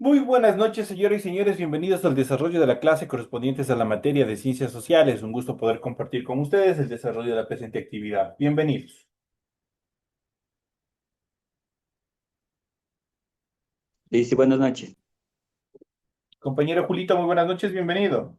Muy buenas noches, señoras y señores. Bienvenidos al desarrollo de la clase correspondientes a la materia de ciencias sociales. Un gusto poder compartir con ustedes el desarrollo de la presente actividad. Bienvenidos. Sí, sí, buenas noches. Compañero Julito, muy buenas noches. Bienvenido.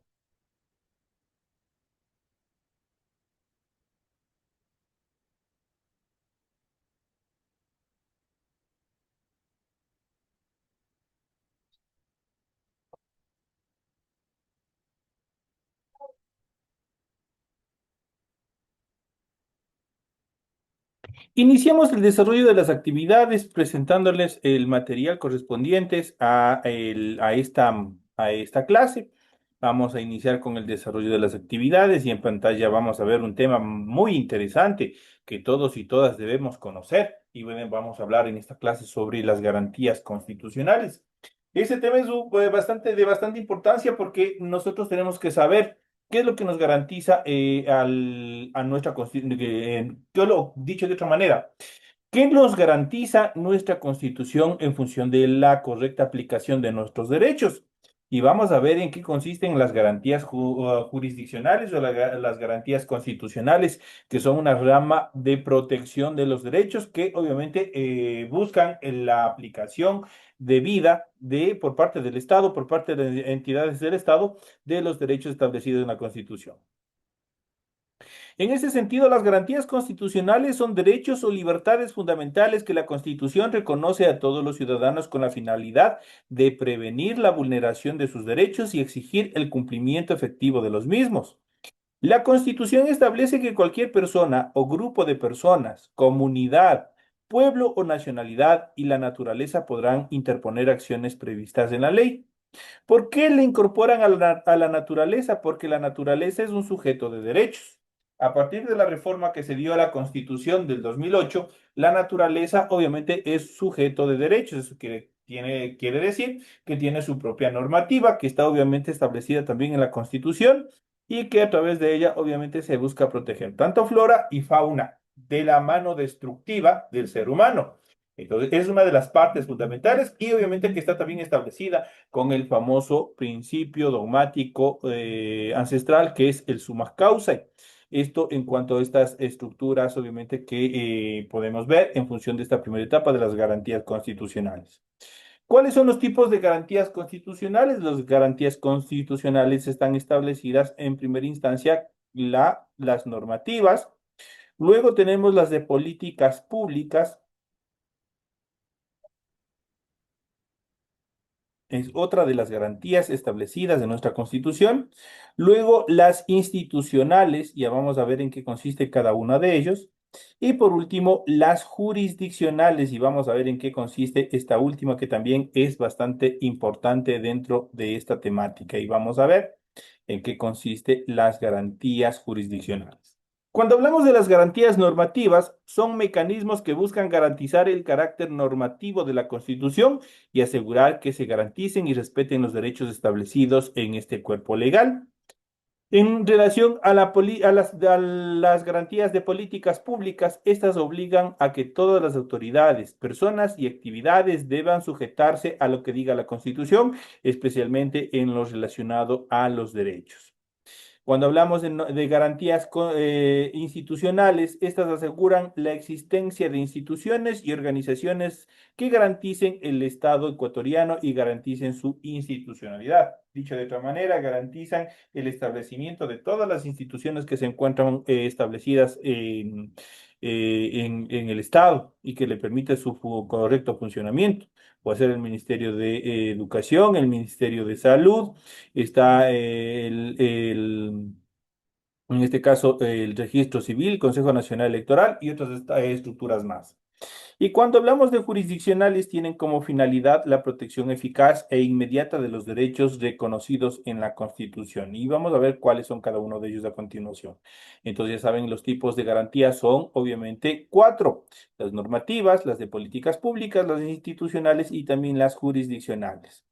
Iniciamos el desarrollo de las actividades presentándoles el material correspondientes a esta clase. Vamos a iniciar con el desarrollo de las actividades y en pantalla vamos a ver un tema muy interesante que todos y todas debemos conocer. Y bueno, vamos a hablar en esta clase sobre las garantías constitucionales. Ese tema es de bastante importancia porque nosotros tenemos que saber qué es lo que nos garantiza a nuestra Constitución. Yo lo dicho de otra manera, ¿qué nos garantiza nuestra Constitución en función de la correcta aplicación de nuestros derechos? Y vamos a ver en qué consisten las garantías jurisdiccionales o las garantías constitucionales, que son una rama de protección de los derechos que obviamente buscan en la aplicación debida por parte del Estado, por parte de entidades del Estado, de los derechos establecidos en la Constitución. En ese sentido, las garantías constitucionales son derechos o libertades fundamentales que la Constitución reconoce a todos los ciudadanos con la finalidad de prevenir la vulneración de sus derechos y exigir el cumplimiento efectivo de los mismos. La Constitución establece que cualquier persona o grupo de personas, comunidad, pueblo o nacionalidad y la naturaleza podrán interponer acciones previstas en la ley. ¿Por qué le incorporan a la naturaleza? Porque la naturaleza es un sujeto de derechos. A partir de la reforma que se dio a la Constitución del 2008, la naturaleza obviamente es sujeto de derechos. Eso quiere decir que tiene su propia normativa, que está obviamente establecida también en la Constitución y que a través de ella obviamente se busca proteger tanto flora y fauna de la mano destructiva del ser humano. Entonces, es una de las partes fundamentales y obviamente que está también establecida con el famoso principio dogmático ancestral que es el summa causa. Esto en cuanto a estas estructuras, obviamente, que podemos ver en función de esta primera etapa de las garantías constitucionales. ¿Cuáles son los tipos de garantías constitucionales? Las garantías constitucionales están establecidas en primera instancia las normativas, luego tenemos las de políticas públicas, es otra de las garantías establecidas en nuestra Constitución. Luego, las institucionales, ya vamos a ver en qué consiste cada una de ellos. Y por último, las jurisdiccionales, y vamos a ver en qué consiste esta última, que también es bastante importante dentro de esta temática. Y vamos a ver en qué consiste las garantías jurisdiccionales. Cuando hablamos de las garantías normativas, son mecanismos que buscan garantizar el carácter normativo de la Constitución y asegurar que se garanticen y respeten los derechos establecidos en este cuerpo legal. En relación a las garantías de políticas públicas, estas obligan a que todas las autoridades, personas y actividades deban sujetarse a lo que diga la Constitución, especialmente en lo relacionado a los derechos. Cuando hablamos de garantías institucionales, estas aseguran la existencia de instituciones y organizaciones que garanticen el Estado ecuatoriano y garanticen su institucionalidad. Dicho de otra manera, garantizan el establecimiento de todas las instituciones que se encuentran establecidas en el Estado y que le permite su correcto funcionamiento. Puede ser el Ministerio de Educación, el Ministerio de Salud, está en este caso, el Registro Civil, Consejo Nacional Electoral y otras estructuras más. Y cuando hablamos de jurisdiccionales, tienen como finalidad la protección eficaz e inmediata de los derechos reconocidos en la Constitución. Y vamos a ver cuáles son cada uno de ellos a continuación. Entonces, ya saben, los tipos de garantías son obviamente cuatro: las normativas, las de políticas públicas, las institucionales y también las jurisdiccionales.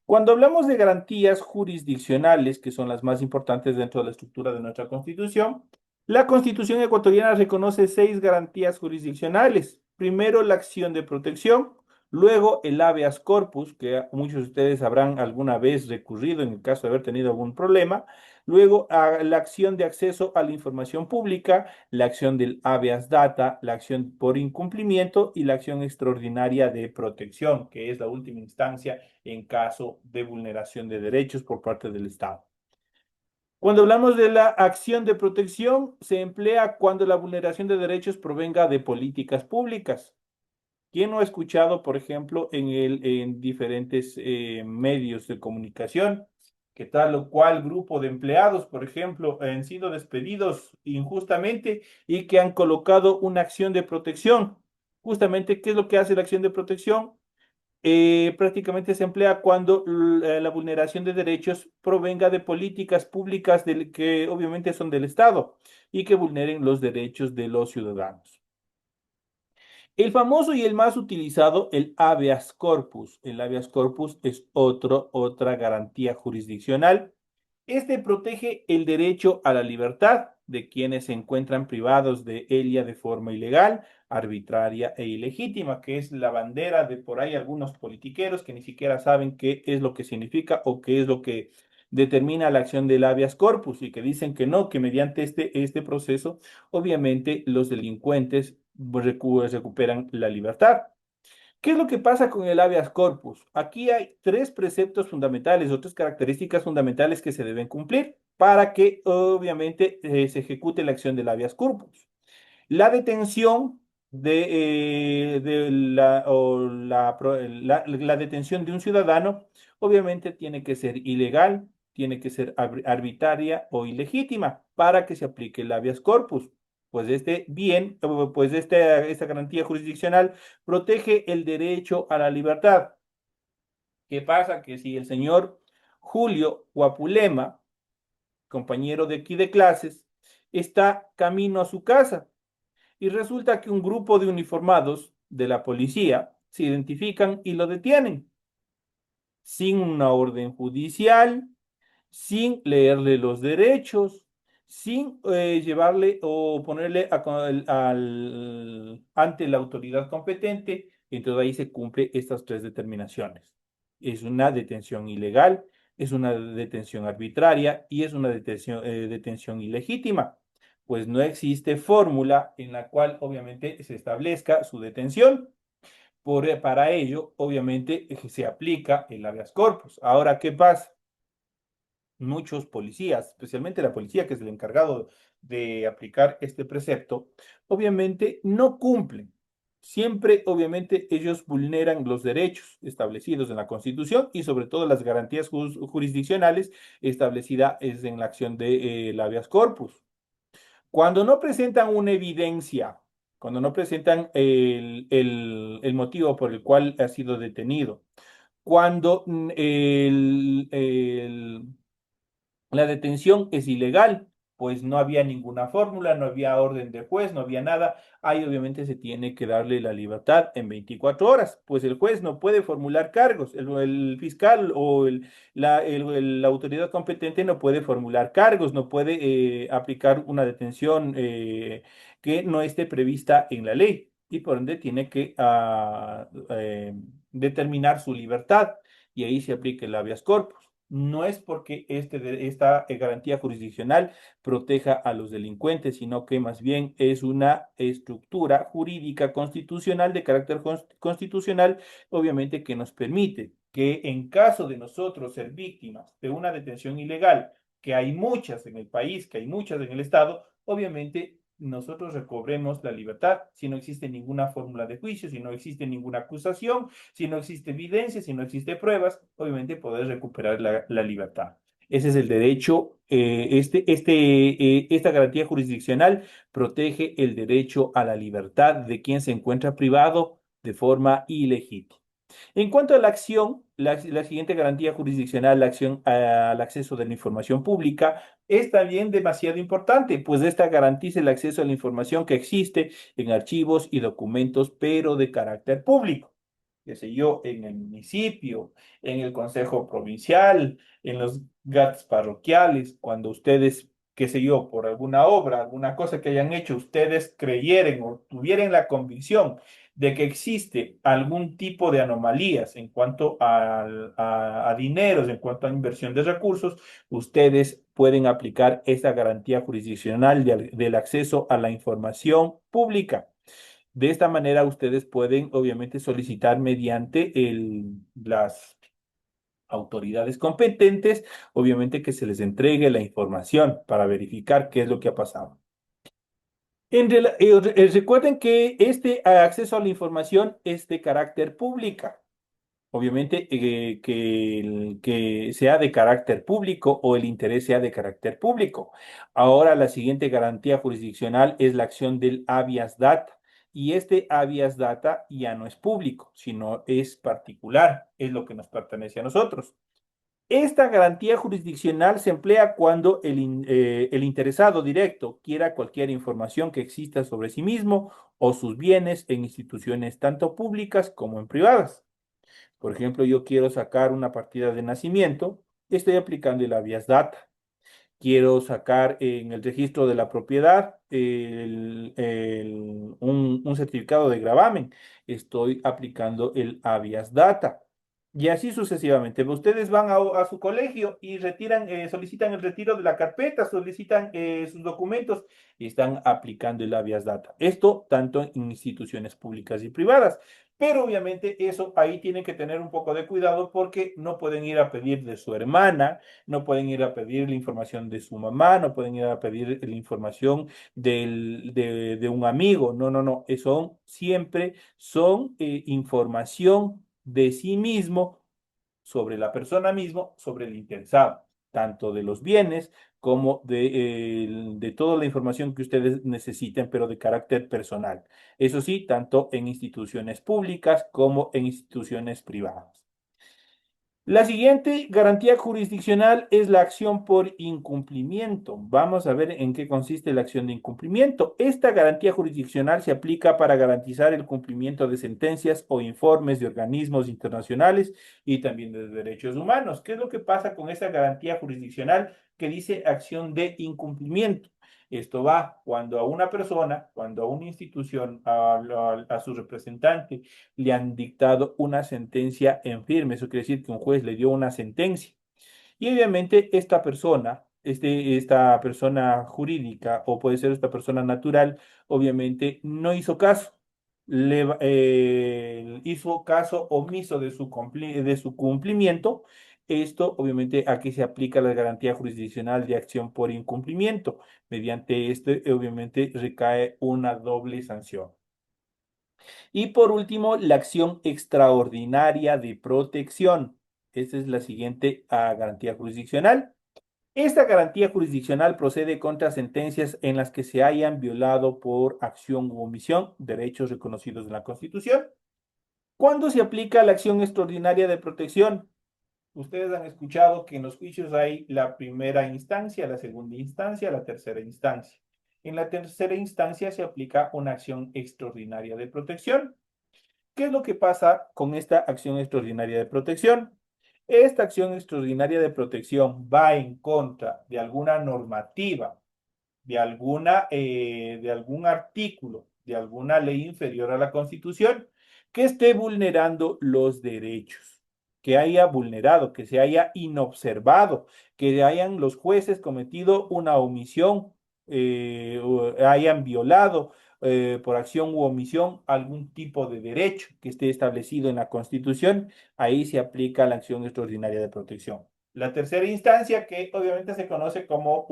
Cuando hablamos de garantías jurisdiccionales, que son las más importantes dentro de la estructura de nuestra Constitución, la Constitución ecuatoriana reconoce seis garantías jurisdiccionales. Primero, la acción de protección, Luego, el habeas corpus, que muchos de ustedes habrán alguna vez recurrido en el caso de haber tenido algún problema. Luego, la acción de acceso a la información pública, la acción del habeas data, la acción por incumplimiento y la acción extraordinaria de protección, que es la última instancia en caso de vulneración de derechos por parte del Estado. Cuando hablamos de la acción de protección, se emplea cuando la vulneración de derechos provenga de políticas públicas. ¿Quién no ha escuchado, por ejemplo, en diferentes medios de comunicación que tal o cual grupo de empleados, por ejemplo, han sido despedidos injustamente y que han colocado una acción de protección? Justamente, ¿qué es lo que hace la acción de protección? Prácticamente se emplea cuando la vulneración de derechos provenga de políticas públicas que obviamente son del Estado y que vulneren los derechos de los ciudadanos. El famoso y el más utilizado, el habeas corpus. El habeas corpus es otra garantía jurisdiccional. Este protege el derecho a la libertad de quienes se encuentran privados de ella de forma ilegal, arbitraria e ilegítima, que es la bandera de por ahí algunos politiqueros que ni siquiera saben qué es lo que significa o qué es lo que determina la acción del habeas corpus y que dicen que no, que mediante este proceso, obviamente los delincuentes recuperan la libertad. ¿Qué es lo que pasa con el habeas corpus? Aquí hay tres preceptos fundamentales o tres características fundamentales que se deben cumplir para que obviamente se ejecute la acción del habeas corpus. La detención de la detención de un ciudadano obviamente tiene que ser ilegal, tiene que ser arbitraria o ilegítima para que se aplique el habeas corpus. Pues este bien, pues esta garantía jurisdiccional protege el derecho a la libertad. ¿Qué pasa? Que si el señor Julio Guapulema, compañero de aquí de clases, está camino a su casa, y resulta que un grupo de uniformados de la policía se identifican y lo detienen sin una orden judicial, sin leerle los derechos, sin llevarle o ponerle ante la autoridad competente. Entonces ahí se cumple estas tres determinaciones. Es una detención ilegal, es una detención arbitraria y es una detención ilegítima, pues no existe fórmula en la cual obviamente se establezca su detención. Para ello, obviamente, se aplica el habeas corpus. Ahora, ¿qué pasa? Muchos policías, especialmente la policía que es el encargado de aplicar este precepto, obviamente no cumplen. Siempre, obviamente, ellos vulneran los derechos establecidos en la Constitución y sobre todo las garantías jurisdiccionales establecidas en la acción de habeas corpus. Cuando no presentan una evidencia, cuando no presentan el motivo por el cual ha sido detenido, cuando la detención es ilegal, pues no había ninguna fórmula, no había orden de juez, no había nada. Ahí obviamente se tiene que darle la libertad en 24 horas, pues el juez no puede formular cargos, el fiscal o la autoridad competente no puede formular cargos, no puede aplicar una detención que no esté prevista en la ley y por ende tiene que determinar su libertad y ahí se aplica el habeas corpus. No es porque esta garantía jurisdiccional proteja a los delincuentes, sino que más bien es una estructura jurídica constitucional de carácter constitucional, obviamente que nos permite que en caso de nosotros ser víctimas de una detención ilegal, que hay muchas en el país, que hay muchas en el Estado, obviamente nosotros recobremos la libertad si no existe ninguna fórmula de juicio, si no existe ninguna acusación, si no existe evidencia, si no existe pruebas, obviamente poder recuperar la libertad. Ese es el derecho, esta garantía jurisdiccional protege el derecho a la libertad de quien se encuentra privado de forma ilegítima. En cuanto a la acción, la siguiente garantía jurisdiccional, la acción al acceso de la información pública, es también demasiado importante, pues esta garantiza el acceso a la información que existe en archivos y documentos, pero de carácter público. Qué sé yo, en el municipio, en el consejo provincial, en los GATS parroquiales, cuando ustedes, qué sé yo, por alguna obra, alguna cosa que hayan hecho, ustedes creyeren o tuvieran la convicción de que existe algún tipo de anomalías en cuanto a dineros, en cuanto a inversión de recursos, ustedes pueden aplicar esta garantía jurisdiccional del acceso a la información pública. De esta manera, ustedes pueden, obviamente, solicitar mediante las autoridades competentes, obviamente, que se les entregue la información para verificar qué es lo que ha pasado. Recuerden que este acceso a la información es de carácter pública. Obviamente, que sea de carácter público o el interés sea de carácter público. Ahora, la siguiente garantía jurisdiccional es la acción del habeas data. Y este habeas data ya no es público, sino es particular, es lo que nos pertenece a nosotros. Esta garantía jurisdiccional se emplea cuando el interesado directo quiera cualquier información que exista sobre sí mismo o sus bienes en instituciones tanto públicas como en privadas. Por ejemplo, yo quiero sacar una partida de nacimiento, estoy aplicando el habeas data. Quiero sacar en el registro de la propiedad un certificado de gravamen, estoy aplicando el habeas data. Y así sucesivamente. Ustedes van a su colegio y solicitan el retiro de la carpeta, solicitan sus documentos y están aplicando el habeas data. Esto tanto en instituciones públicas y privadas. Pero obviamente eso ahí tienen que tener un poco de cuidado porque no pueden ir a pedir de su hermana, no pueden ir a pedir la información de su mamá, no pueden ir a pedir la información de un amigo. No, no, no. Siempre son información de sí mismo, sobre la persona mismo, sobre el interesado, tanto de los bienes como de toda la información que ustedes necesiten, pero de carácter personal. Eso sí, tanto en instituciones públicas como en instituciones privadas. La siguiente garantía jurisdiccional es la acción por incumplimiento. Vamos a ver en qué consiste la acción de incumplimiento. Esta garantía jurisdiccional se aplica para garantizar el cumplimiento de sentencias o informes de organismos internacionales y también de derechos humanos. ¿Qué es lo que pasa con esa garantía jurisdiccional que dice acción de incumplimiento? Esto va cuando a una persona, cuando a una institución, a su representante, le han dictado una sentencia en firme. Eso quiere decir que un juez le dio una sentencia. Y obviamente esta persona jurídica o puede ser esta persona natural, obviamente no hizo caso. Hizo caso omiso de su cumplimiento. Esto, obviamente, aquí se aplica la garantía jurisdiccional de acción por incumplimiento. Mediante este, obviamente, recae una doble sanción. Y por último, la acción extraordinaria de protección. Esta es la siguiente garantía jurisdiccional. Esta garantía jurisdiccional procede contra sentencias en las que se hayan violado por acción u omisión derechos reconocidos en la Constitución. ¿Cuándo se aplica la acción extraordinaria de protección? Ustedes han escuchado que en los juicios hay la primera instancia, la segunda instancia, la tercera instancia. En la tercera instancia se aplica una acción extraordinaria de protección. ¿Qué es lo que pasa con esta acción extraordinaria de protección? Esta acción extraordinaria de protección va en contra de alguna normativa, de algún artículo, de alguna ley inferior a la Constitución que esté vulnerando los derechos, que haya vulnerado, que se haya inobservado, que hayan los jueces cometido una omisión, o hayan violado por acción u omisión algún tipo de derecho que esté establecido en la Constitución. Ahí se aplica la acción extraordinaria de protección. La tercera instancia, que obviamente se conoce como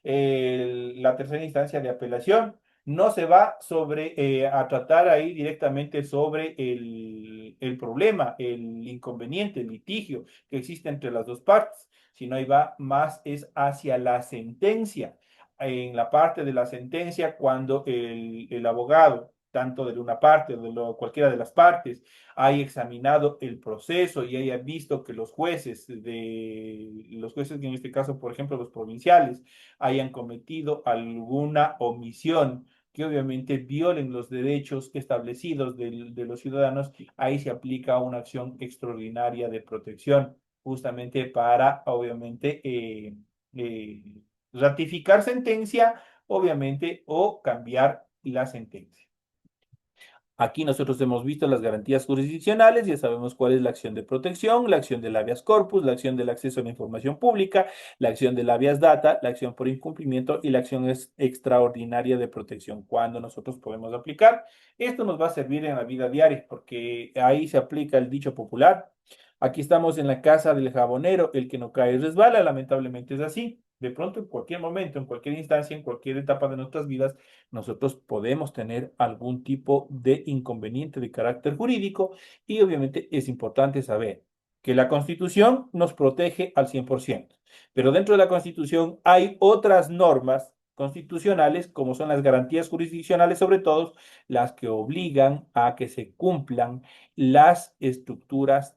la tercera instancia de apelación, no se va a tratar ahí directamente sobre el problema, el inconveniente, el litigio que existe entre las dos partes, sino ahí va más es hacia la sentencia. En la parte de la sentencia, cuando el abogado, tanto de una parte o cualquiera de las partes, haya examinado el proceso y haya visto que los jueces que en este caso, por ejemplo, los provinciales, hayan cometido alguna omisión que obviamente violen los derechos establecidos de los ciudadanos, ahí se aplica una acción extraordinaria de protección, justamente para, obviamente, ratificar sentencia, obviamente, o cambiar la sentencia. Aquí nosotros hemos visto las garantías jurisdiccionales, ya sabemos cuál es la acción de protección, la acción del habeas corpus, la acción del acceso a la información pública, la acción del habeas data, la acción por incumplimiento y la acción extraordinaria de protección. Cuando nosotros podemos aplicar, esto nos va a servir en la vida diaria porque ahí se aplica el dicho popular. Aquí estamos en la casa del jabonero, el que no cae resbala, lamentablemente es así. De pronto, en cualquier momento, en cualquier instancia, en cualquier etapa de nuestras vidas, nosotros podemos tener algún tipo de inconveniente de carácter jurídico y obviamente es importante saber que la Constitución nos protege al 100%, pero dentro de la Constitución hay otras normas constitucionales, como son las garantías jurisdiccionales, sobre todo las que obligan a que se cumplan las estructuras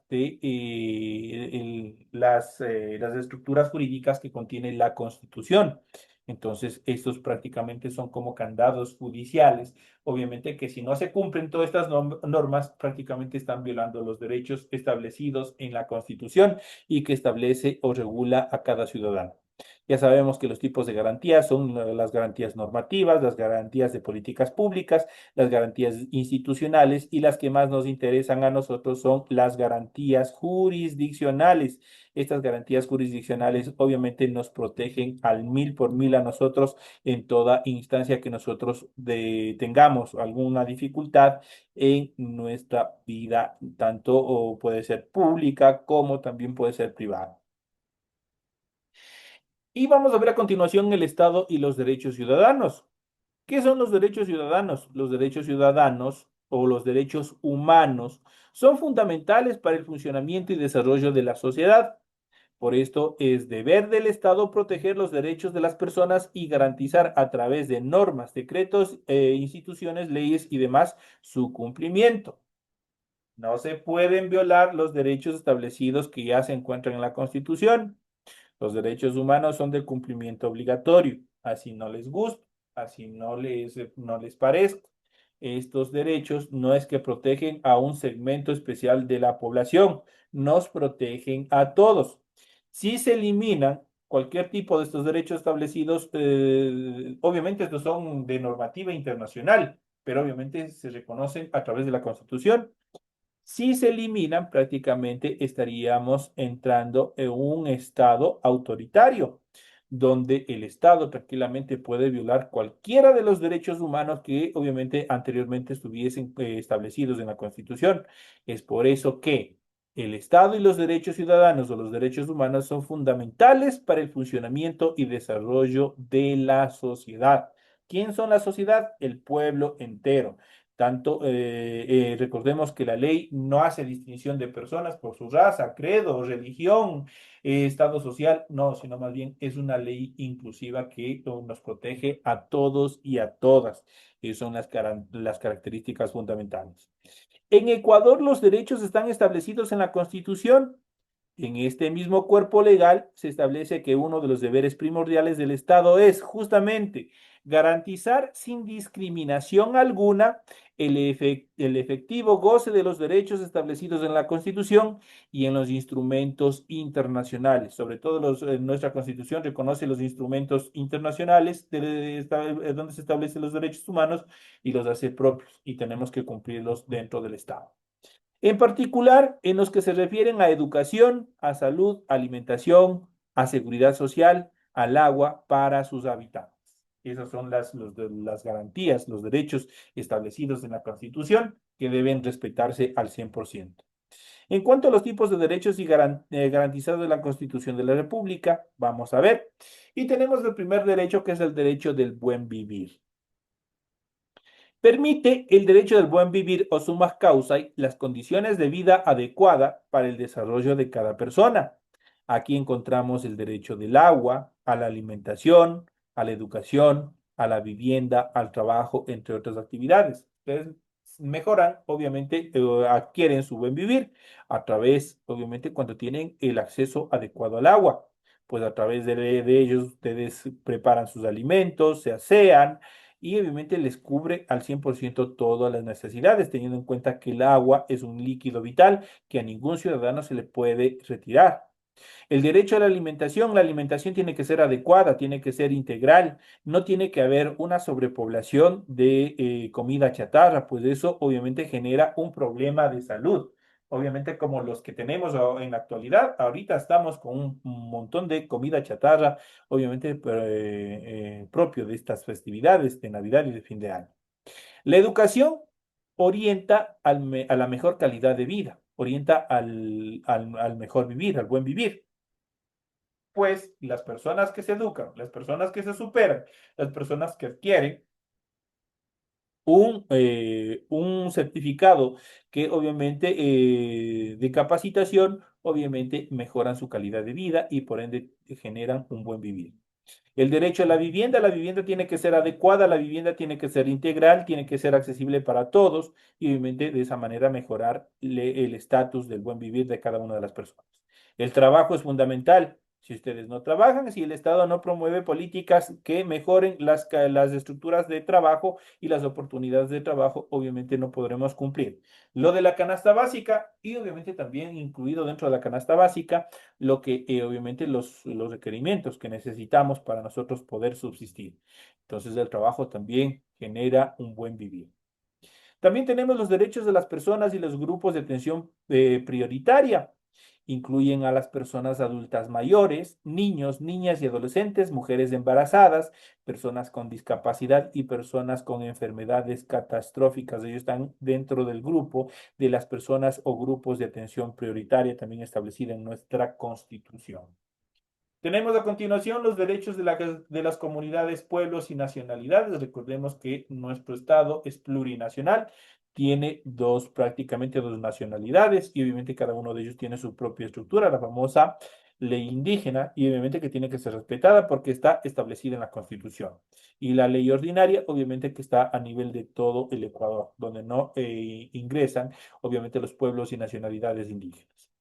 las estructuras jurídicas que contiene la Constitución. Entonces, estos prácticamente son como candados judiciales. Obviamente que si no se cumplen todas estas normas, prácticamente están violando los derechos establecidos en la Constitución y que establece o regula a cada ciudadano. Ya sabemos que los tipos de garantías son las garantías normativas, las garantías de políticas públicas, las garantías institucionales y las que más nos interesan a nosotros son las garantías jurisdiccionales. Estas garantías jurisdiccionales obviamente nos protegen al 1000 por 1000 a nosotros en toda instancia que nosotros tengamos alguna dificultad en nuestra vida, tanto o puede ser pública como también puede ser privada. Y vamos a ver a continuación el Estado y los derechos ciudadanos. ¿Qué son los derechos ciudadanos? Los derechos ciudadanos o los derechos humanos son fundamentales para el funcionamiento y desarrollo de la sociedad. Por esto es deber del Estado proteger los derechos de las personas y garantizar a través de normas, decretos, instituciones, leyes y demás su cumplimiento. No se pueden violar los derechos establecidos que ya se encuentran en la Constitución. Los derechos humanos son de cumplimiento obligatorio, así no les gusta, así no les parezca. Estos derechos no es que protegen a un segmento especial de la población, nos protegen a todos. Si se eliminan cualquier tipo de estos derechos establecidos, obviamente estos son de normativa internacional, pero obviamente se reconocen a través de la Constitución. Si se eliminan, prácticamente estaríamos entrando en un estado autoritario, donde el Estado tranquilamente puede violar cualquiera de los derechos humanos que obviamente anteriormente estuviesen establecidos en la Constitución. Es por eso que el Estado y los derechos ciudadanos o los derechos humanos son fundamentales para el funcionamiento y desarrollo de la sociedad. ¿Quién son la sociedad? El pueblo entero. Tanto, recordemos que la ley no hace distinción de personas por su raza, credo, religión, estado social, no, sino más bien es una ley inclusiva que nos protege a todos y a todas. Y son las características fundamentales. En Ecuador los derechos están establecidos en la Constitución. En este mismo cuerpo legal se establece que uno de los deberes primordiales del Estado es justamente garantizar sin discriminación alguna el efectivo goce de los derechos establecidos en la Constitución y en los instrumentos internacionales. Sobre todo nuestra Constitución reconoce los instrumentos internacionales donde se establecen los derechos humanos y los hace propios y tenemos que cumplirlos dentro del Estado. En particular, en los que se refieren a educación, a salud, alimentación, a seguridad social, al agua para sus habitantes. Esas son las garantías, los derechos establecidos en la Constitución que deben respetarse al 100%. En cuanto a los tipos de derechos y garantizados de la Constitución de la República, vamos a ver. Y tenemos el primer derecho, que es el derecho del buen vivir. Permite el derecho del buen vivir o sumas causa y las condiciones de vida adecuada para el desarrollo de cada persona. Aquí encontramos el derecho del agua, a la alimentación, a la educación, a la vivienda, al trabajo, entre otras actividades. Ustedes mejoran, obviamente, adquieren su buen vivir a través, obviamente, cuando tienen el acceso adecuado al agua. Pues a través de ellos ustedes preparan sus alimentos, se asean y obviamente les cubre al 100% todas las necesidades, teniendo en cuenta que el agua es un líquido vital que a ningún ciudadano se le puede retirar. El derecho a la alimentación tiene que ser adecuada, tiene que ser integral, no tiene que haber una sobrepoblación de comida chatarra, pues eso obviamente genera un problema de salud. Obviamente como los que tenemos en la actualidad, ahorita estamos con un montón de comida chatarra, obviamente propio de estas festividades de Navidad y de fin de año. La educación orienta a la mejor calidad de vida, orienta al mejor vivir, al buen vivir. Pues las personas que se educan, las personas que se superan, las personas que adquieren un certificado que obviamente de capacitación, obviamente mejoran su calidad de vida y por ende generan un buen vivir. El derecho a la vivienda tiene que ser adecuada, la vivienda tiene que ser integral, tiene que ser accesible para todos y obviamente de esa manera mejorar el estatus del buen vivir de cada una de las personas. El trabajo es fundamental. Si ustedes no trabajan, si el Estado no promueve políticas que mejoren las estructuras de trabajo y las oportunidades de trabajo, obviamente no podremos cumplir. Lo de la canasta básica y obviamente también incluido dentro de la canasta básica lo que obviamente los requerimientos que necesitamos para nosotros poder subsistir. Entonces el trabajo también genera un buen vivir. También tenemos los derechos de las personas y los grupos de atención prioritaria. Incluyen a las personas adultas mayores, niños, niñas y adolescentes, mujeres embarazadas, personas con discapacidad y personas con enfermedades catastróficas. Ellos están dentro del grupo de las personas o grupos de atención prioritaria también establecida en nuestra Constitución. Tenemos a continuación los derechos de las comunidades, pueblos y nacionalidades. Recordemos que nuestro Estado es plurinacional, tiene prácticamente dos nacionalidades y obviamente cada uno de ellos tiene su propia estructura, la famosa ley indígena, y obviamente que tiene que ser respetada porque está establecida en la Constitución. Y la ley ordinaria, obviamente que está a nivel de todo el Ecuador, donde no ingresan, obviamente, los pueblos y nacionalidades indígenas.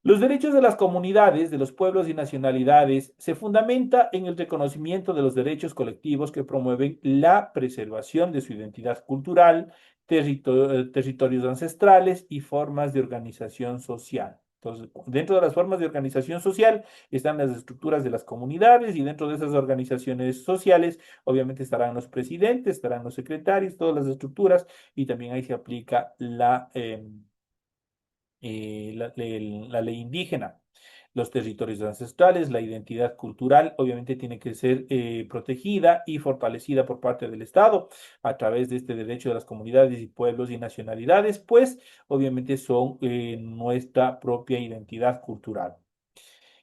Los derechos de las comunidades, de los pueblos y nacionalidades se fundamenta en el reconocimiento de los derechos colectivos que promueven la preservación de su identidad cultural, territorios ancestrales y formas de organización social. Entonces, dentro de las formas de organización social están las estructuras de las comunidades y dentro de esas organizaciones sociales, obviamente estarán los presidentes, estarán los secretarios, todas las estructuras y también ahí se aplica la ley indígena, los territorios ancestrales, la identidad cultural, obviamente tiene que ser protegida y fortalecida por parte del Estado a través de este derecho de las comunidades y pueblos y nacionalidades, pues obviamente son nuestra propia identidad cultural.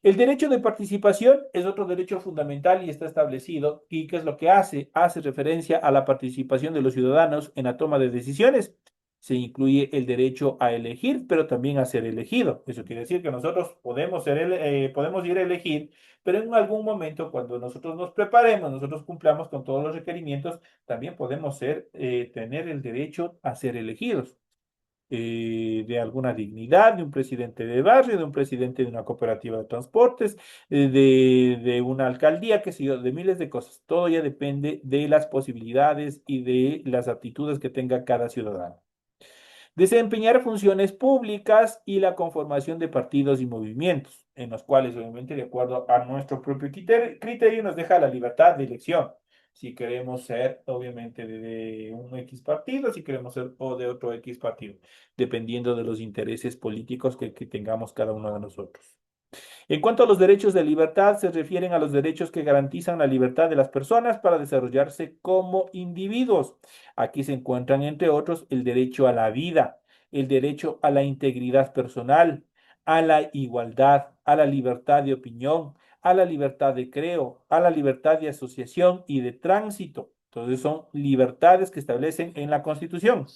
El derecho de participación es otro derecho fundamental y está establecido. ¿Y qué es lo que hace? Hace referencia a la participación de los ciudadanos en la toma de decisiones. Se incluye el derecho a elegir, pero también a ser elegido. Eso quiere decir que nosotros podemos ir a elegir, pero en algún momento, cuando nosotros nos preparemos, nosotros cumplamos con todos los requerimientos, también podemos tener el derecho a ser elegidos de alguna dignidad, de un presidente de barrio, de un presidente de una cooperativa de transportes, de una alcaldía, qué sé yo, de miles de cosas. Todo ya depende de las posibilidades y de las aptitudes que tenga cada ciudadano. Desempeñar funciones públicas y la conformación de partidos y movimientos, en los cuales, obviamente, de acuerdo a nuestro propio criterio, nos deja la libertad de elección. Si queremos ser, obviamente, de un X partido, si queremos ser o de otro X partido, dependiendo de los intereses políticos que tengamos cada uno de nosotros. En cuanto a los derechos de libertad, se refieren a los derechos que garantizan la libertad de las personas para desarrollarse como individuos. Aquí se encuentran, entre otros, el derecho a la vida, el derecho a la integridad personal, a la igualdad, a la libertad de opinión, a la libertad de creo, a la libertad de asociación y de tránsito. Entonces son libertades que establecen en la Constitución.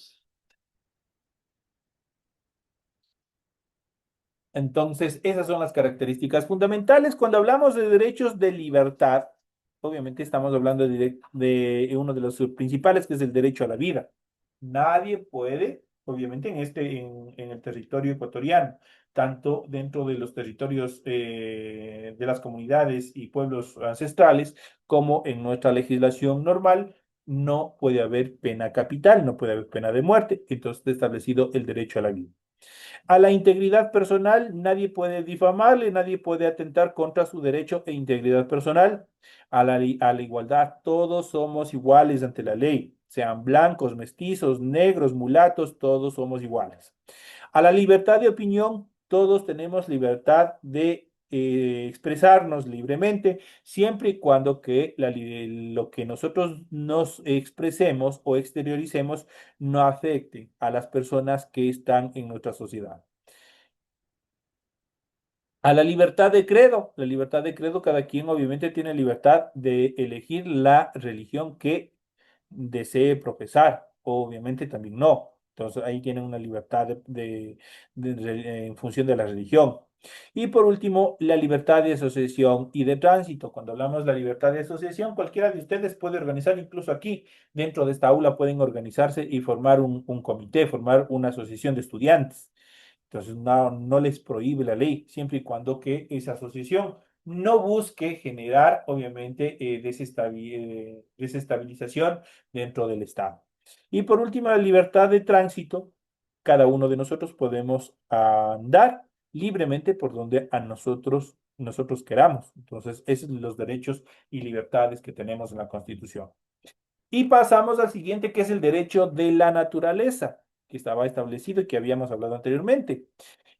Entonces, esas son las características fundamentales. Cuando hablamos de derechos de libertad, obviamente estamos hablando de uno de los principales, que es el derecho a la vida. Nadie puede, obviamente, en el territorio ecuatoriano, tanto dentro de los territorios de las comunidades y pueblos ancestrales, como en nuestra legislación normal, no puede haber pena capital, no puede haber pena de muerte. Entonces, está establecido el derecho a la vida. A la integridad personal, nadie puede difamarle, nadie puede atentar contra su derecho e integridad personal. A la igualdad, todos somos iguales ante la ley, sean blancos, mestizos, negros, mulatos, todos somos iguales. A la libertad de opinión, todos tenemos libertad de expresarnos libremente, siempre y cuando que lo que nosotros nos expresemos o exterioricemos no afecte a las personas que están en nuestra sociedad. A la libertad de credo, cada quien obviamente tiene libertad de elegir la religión que desee profesar, obviamente también no. Entonces ahí tienen una libertad en función de la religión. Y por último, la libertad de asociación y de tránsito. Cuando hablamos de la libertad de asociación, cualquiera de ustedes puede organizar, incluso aquí, dentro de esta aula, pueden organizarse y formar un comité, formar una asociación de estudiantes. Entonces, no les prohíbe la ley, siempre y cuando que esa asociación no busque generar, obviamente, desestabilización dentro del Estado. Y por último, la libertad de tránsito. Cada uno de nosotros podemos andar libremente por donde nosotros queramos. Entonces, esos son los derechos y libertades que tenemos en la Constitución. Y pasamos al siguiente, que es el derecho de la naturaleza, que estaba establecido y que habíamos hablado anteriormente.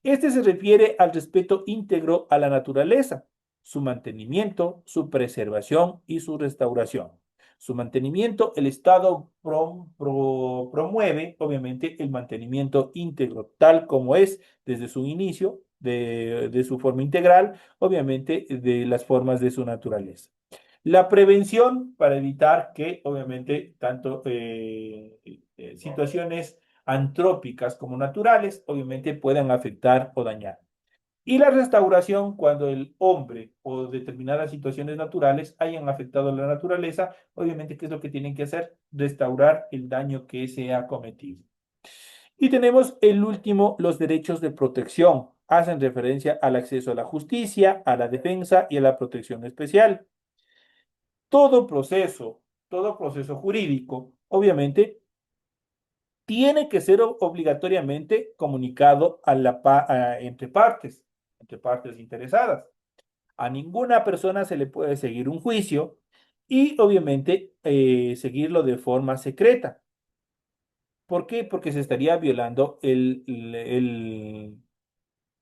Este se refiere al respeto íntegro a la naturaleza, su mantenimiento, su preservación y su restauración. Su mantenimiento, el Estado promueve, obviamente, el mantenimiento íntegro, tal como es desde su inicio, de su forma integral, obviamente, de las formas de su naturaleza. La prevención para evitar que, obviamente, tanto situaciones antrópicas como naturales, obviamente, puedan afectar o dañar. Y la restauración cuando el hombre o determinadas situaciones naturales hayan afectado a la naturaleza, obviamente, ¿qué es lo que tienen que hacer? Restaurar el daño que se ha cometido. Y tenemos el último, los derechos de protección. Hacen referencia al acceso a la justicia, a la defensa y a la protección especial. Todo proceso, todo proceso jurídico, obviamente, tiene que ser obligatoriamente comunicado entre partes interesadas. A ninguna persona se le puede seguir un juicio y obviamente seguirlo de forma secreta. ¿Por qué? Porque se estaría violando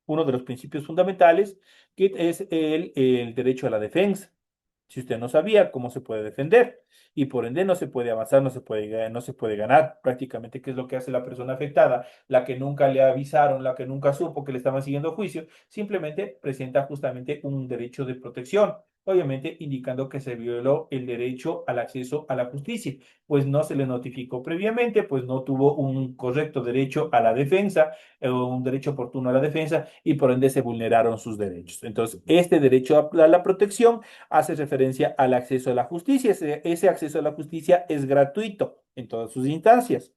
uno de los principios fundamentales, que es el derecho a la defensa. Si usted no sabía cómo se puede defender y por ende no se puede avanzar, no se puede ganar. Prácticamente, ¿qué es lo que hace la persona afectada? La que nunca le avisaron, la que nunca supo que le estaban siguiendo juicio, simplemente presenta justamente un derecho de protección. Obviamente indicando que se violó el derecho al acceso a la justicia, pues no se le notificó previamente, pues no tuvo un correcto derecho a la defensa, un derecho oportuno a la defensa y por ende se vulneraron sus derechos. Entonces, este derecho a la protección hace referencia al acceso a la justicia. Ese acceso a la justicia es gratuito en todas sus instancias.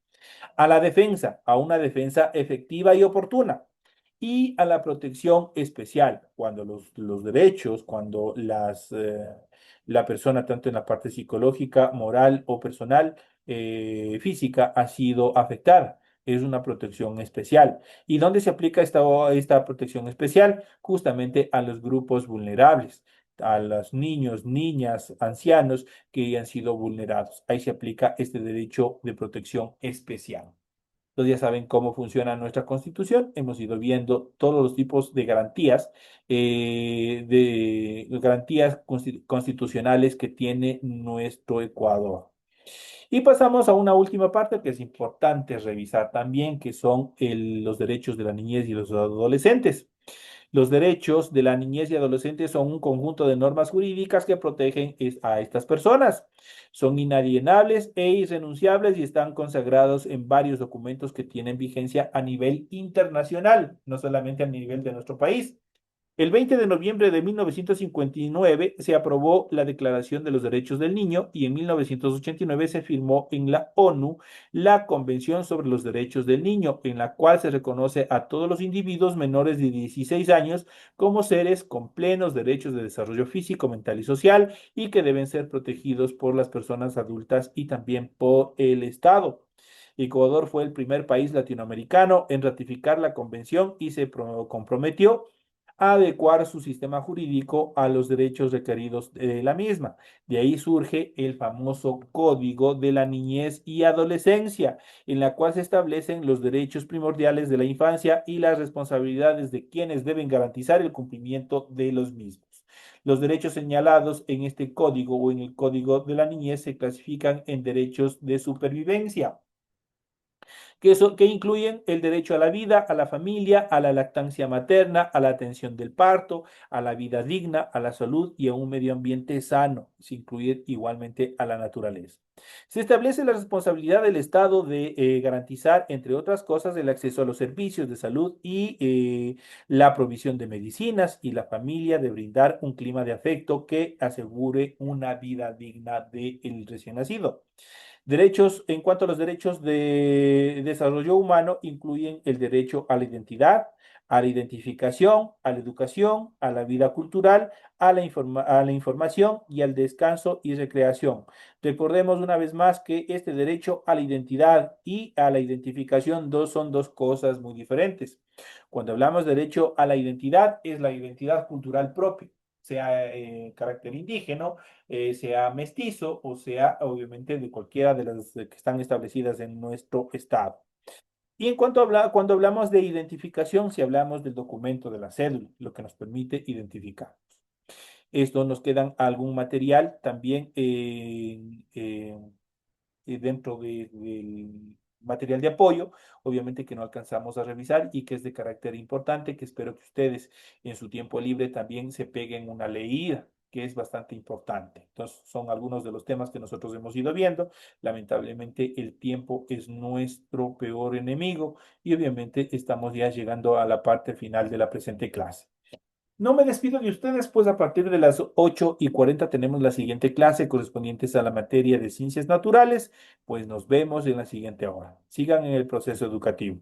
A la defensa, a una defensa efectiva y oportuna. Y a la protección especial, cuando los derechos, cuando la persona, tanto en la parte psicológica, moral o personal, física, ha sido afectada. Es una protección especial. ¿Y dónde se aplica esta protección especial? Justamente a los grupos vulnerables, a los niños, niñas, ancianos que han sido vulnerados. Ahí se aplica este derecho de protección especial. Entonces ya saben cómo funciona nuestra Constitución. Hemos ido viendo todos los tipos de garantías constitucionales que tiene nuestro Ecuador. Y pasamos a una última parte que es importante revisar también, que son los derechos de la niñez y los adolescentes. Los derechos de la niñez y adolescentes son un conjunto de normas jurídicas que protegen a estas personas. Son inalienables e irrenunciables y están consagrados en varios documentos que tienen vigencia a nivel internacional, no solamente a nivel de nuestro país. El 20 de noviembre de 1959 se aprobó la Declaración de los Derechos del Niño y en 1989 se firmó en la ONU la Convención sobre los Derechos del Niño, en la cual se reconoce a todos los individuos menores de 16 años como seres con plenos derechos de desarrollo físico, mental y social y que deben ser protegidos por las personas adultas y también por el Estado. Ecuador fue el primer país latinoamericano en ratificar la convención y se comprometió a adecuar su sistema jurídico a los derechos requeridos de la misma. De ahí surge el famoso Código de la Niñez y Adolescencia, en la cual se establecen los derechos primordiales de la infancia y las responsabilidades de quienes deben garantizar el cumplimiento de los mismos. Los derechos señalados en este código o en el Código de la Niñez se clasifican en derechos de supervivencia que incluyen el derecho a la vida, a la familia, a la lactancia materna, a la atención del parto, a la vida digna, a la salud y a un medio ambiente sano. Se incluye igualmente a la naturaleza. Se establece la responsabilidad del Estado de garantizar, entre otras cosas, el acceso a los servicios de salud y la provisión de medicinas y la familia de brindar un clima de afecto que asegure una vida digna del recién nacido. Derechos, en cuanto a los derechos de desarrollo humano, incluyen el derecho a la identidad, a la identificación, a la educación, a la vida cultural, a la información y al descanso y recreación. Recordemos una vez más que este derecho a la identidad y a la identificación son dos cosas muy diferentes. Cuando hablamos de derecho a la identidad, es la identidad cultural propia, sea carácter indígena, sea mestizo o sea obviamente de cualquiera de las que están establecidas en nuestro estado. Y en cuanto cuando hablamos de identificación, si hablamos del documento de la cédula, lo que nos permite identificar. Esto nos queda algún material también dentro del material de apoyo, obviamente que no alcanzamos a revisar y que es de carácter importante, que espero que ustedes en su tiempo libre también se peguen una leída que es bastante importante. Entonces, son algunos de los temas que nosotros hemos ido viendo. Lamentablemente, el tiempo es nuestro peor enemigo y obviamente estamos ya llegando a la parte final de la presente clase. No me despido de ustedes, pues a partir de las 8:40 tenemos la siguiente clase correspondientes a la materia de ciencias naturales, pues nos vemos en la siguiente hora. Sigan en el proceso educativo.